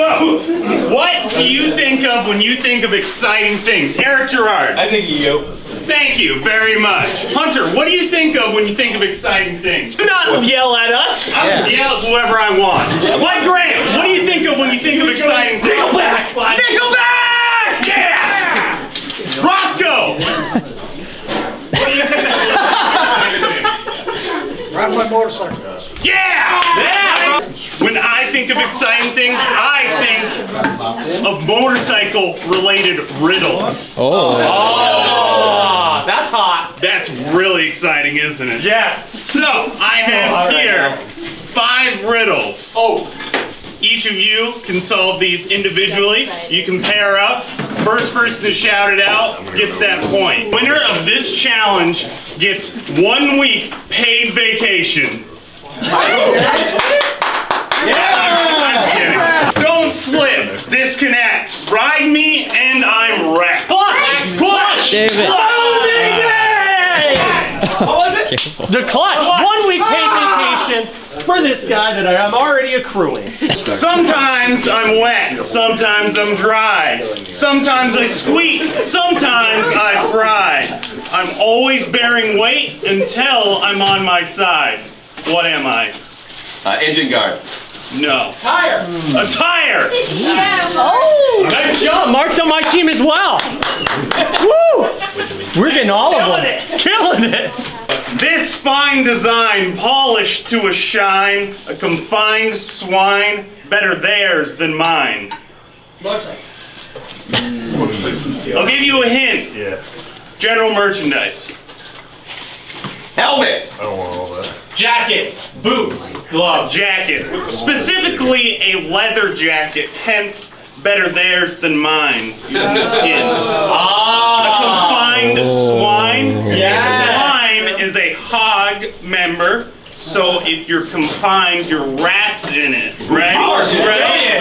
So, what do you think of when you think of exciting things? Eric Gerard. I think you. Thank you very much. Hunter, what do you think of when you think of exciting things? Do not yell at us. I can yell at whoever I want. Mike Graham, what do you think of when you think of exciting things? Nickelback! Nickelback! Yeah! Roscoe! What do you think of exciting things? Ride my motorcycle. Yeah! When I think of exciting things, I think of motorcycle-related riddles. Oh, that's hot. That's really exciting, isn't it? Yes. So, I have here 5 riddles. Oh. Each of you can solve these individually. You can pair up. First person to shout it out gets that point. Winner of this challenge gets 1 week paid vacation. I'm kidding. Don't slip. Disconnect. Ride me and I'm wrecked. Clutch! Clutch! David. Closing day! What was it? The clutch. 1 week paid vacation for this guy that I'm already accruing. Sometimes I'm wet, sometimes I'm dry, sometimes I squeak, sometimes I fry. I'm always bearing weight until I'm on my side. What am I? Engine guard. No. Tire. A tire! Yeah. Oh! Nice job. Mark's on my team as well. Woo! We're getting all of them. Killing it. This fine design, polished to a shine, a confined swine, better theirs than mine. I'll give you a hint. Yeah. General merchandise. Helmet. I don't want all that. Jacket, boots, gloves. Jacket. Specifically a leather jacket, hence better theirs than mine. Skin. A confined swine. Yeah. A swine is a hog member, so if you're confined, you're wrapped in it. Right? Polish it. Right?